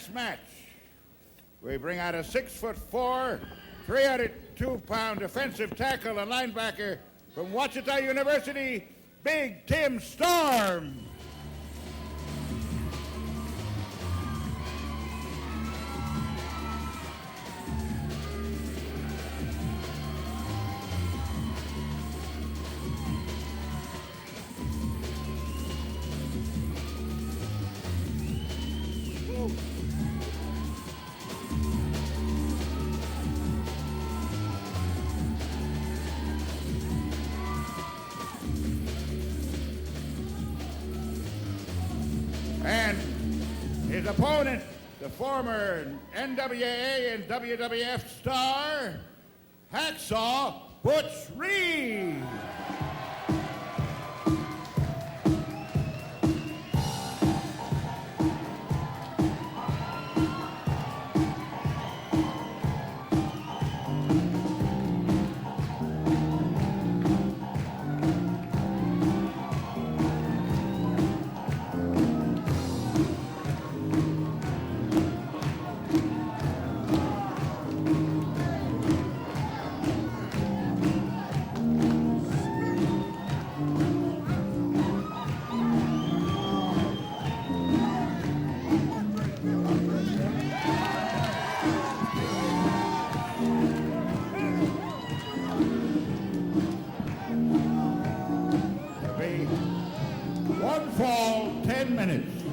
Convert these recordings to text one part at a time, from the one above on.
next match, we bring out a 6'4", 302-pound defensive tackle and linebacker from Ouachita University, Big Tim Storm. And his opponent, the former NWA and WWF star, Hacksaw Butch Reed. One fall, 10 minutes.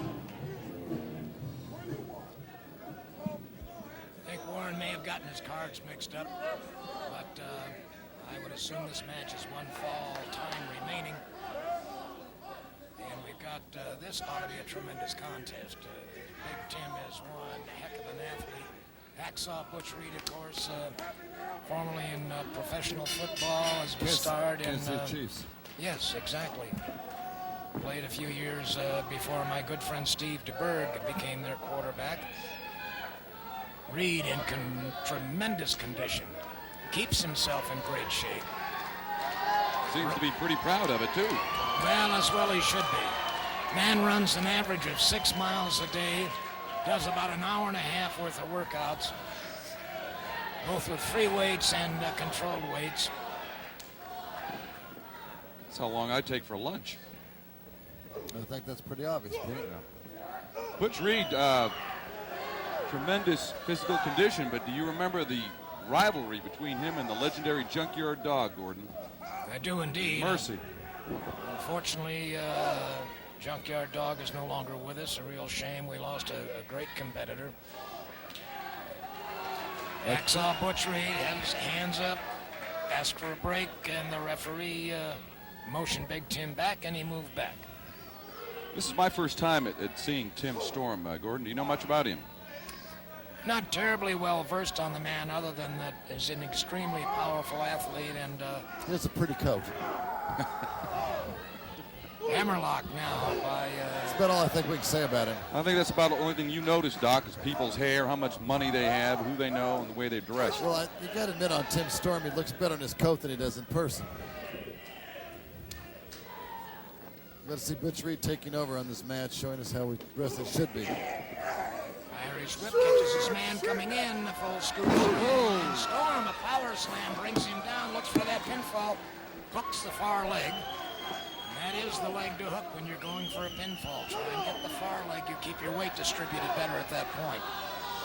I think Warren may have gotten his cards mixed up, but I would assume this match is one fall time remaining. And we've got, this ought to be a tremendous contest. Big Tim is one heck of an athlete. Hacksaw Butch Reed, of course, formerly in professional football, as we starred in... Chiefs. Yes, exactly. Played a few years before my good friend Steve DeBerg became their quarterback. Reed in tremendous condition. Keeps himself in great shape. Seems to be pretty proud of it, too. Well, as well he should be. Man runs an average of 6 miles a day, does about an hour and a half worth of workouts, both with free weights and controlled weights. That's how long I take for lunch. I think that's pretty obvious, Pete. Yeah. Butch Reed, tremendous physical condition, but do you remember the rivalry between him and the legendary Junkyard Dog, Gordon? I do indeed. Mercy. Unfortunately, Junkyard Dog is no longer with us. A real shame. We lost a great competitor. Hacksaw Butch Reed had his hands up, asked for a break, and the referee motioned Big Tim back, and he moved back. This is my first time at seeing Tim Storm. Gordon, do you know much about him? Not terribly well versed on the man, other than that he's an extremely powerful athlete and He has a pretty coat. hammerlock now by... That's about all I think we can say about him. I think that's about the only thing you notice, Doc, is people's hair, how much money they have, who they know, and the way they dress. Well, you got to admit on Tim Storm, he looks better in his coat than he does in person. Got to see Butch Reed taking over on this match, showing us how we wrestling should be. Irish whip catches his man coming in, the full scoop. And Storm, a power slam, brings him down, looks for that pinfall, hooks the far leg. And that is the leg to hook when you're going for a pinfall. Try and get the far leg, you keep your weight distributed better at that point.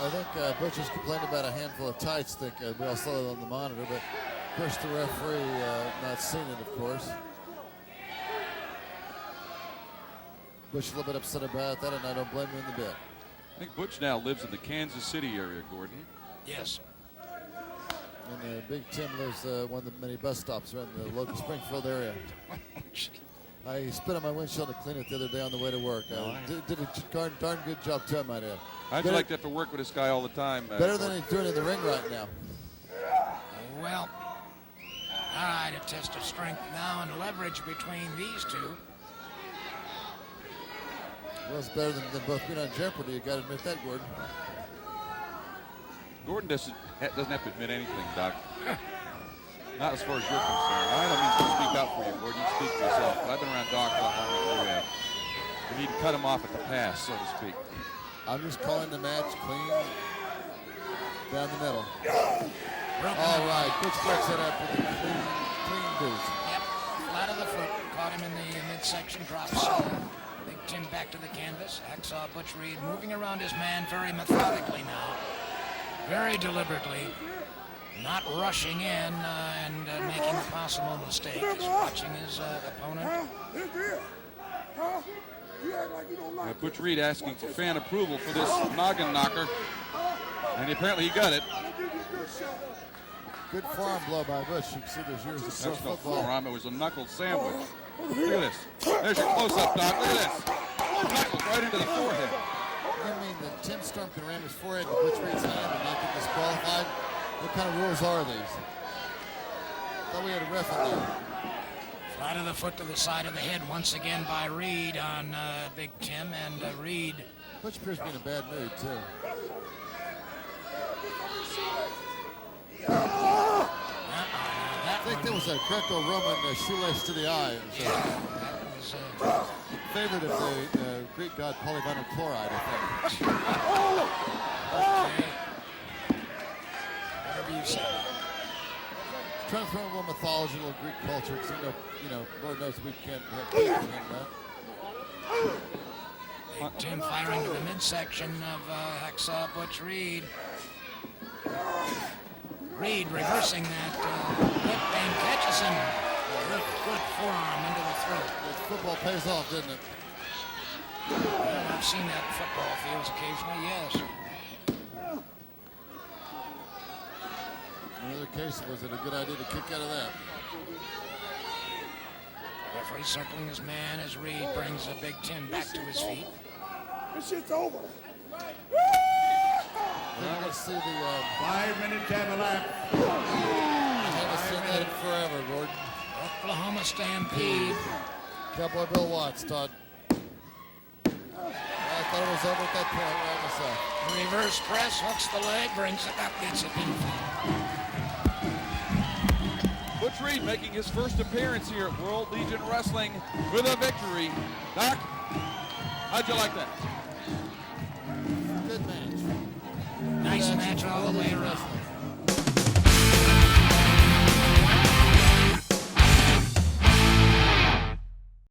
I think Butch has complained about a handful of tights. I think we all saw it on the monitor, but of course the referee not seen it, of course. Butch a little bit upset about that, and I don't blame him in the bit. I think Butch now lives in the Kansas City area, Gordon. Yes. And Big Tim lives one of the many bus stops around the local Springfield area. I spit on my windshield to clean it the other day on the way to work. Did a darn good job too, I might add. I'd like to have to work with this guy all the time. Better than he's doing in the ring right now. Well, all right, a test of strength now and leverage between these two. Well, it's better than both being on Jeopardy. You got to admit that, Gordon. Gordon doesn't have to admit anything, Doc. Not as far as you're concerned. I don't mean to speak out for you, Gordon. You speak for yourself. But I've been around Doc a lot longer than you have. We need to cut him off at the pass, so to speak. I'm just calling the match clean down the middle. Broken All up. right, Butch breaks it up with a clean boot. Yep, flat of the foot. Caught him in the midsection. Drops Big Tim back to the canvas. Hacksaw Butch Reed moving around his man very methodically now. Very deliberately. Not rushing in and making a possible mistake. He's watching his opponent. Butch Reed asking for fan approval for this noggin knocker. And apparently he got it. Good forearm blow by Butch. You can see there's years of pro That's no football. forearm. It was a knuckle sandwich. Look at this. There's your close-up, Doc. Look at this. Knuckles right into the forehead. You mean that Tim Storm can ram his forehead to Butch Reed's hand and not get disqualified? What kind of rules are these? Thought we had a ref in there. Flat of the foot to the side of the head once again by Reed on Big Tim, and Reed. Butch appears to be in a bad mood, too. I think there was a Greco-Roman shoelace to the eye. It was favorite of the Greek god polyvinyl chloride, I think. Okay. Whatever you say. Trying to throw in a little mythology, a little Greek culture, because Lord knows we can't have that. Big Tim firing to the midsection of Hacksaw Butch Reed. Reed reversing that whip and catches him. Good forearm into the throat. Football pays off, didn't it? Well, I've seen that in football fields occasionally, yes. In either case, was it a good idea to kick out of that? Referee circling his man as Reed brings Big Tim back to his feet. This shit's over. Let's see the 5 minutes have elapsed. I haven't seen that in forever, Gordon. Oklahoma Stampede. Cowboy Bill Watts, Todd. I thought it was over at that point, right myself. Reverse press, hooks the leg, brings it up, gets it in. Butch Reed making his first appearance here at World Legion Wrestling with a victory. Doc, how'd you like that? Good match. Nice match all the way around.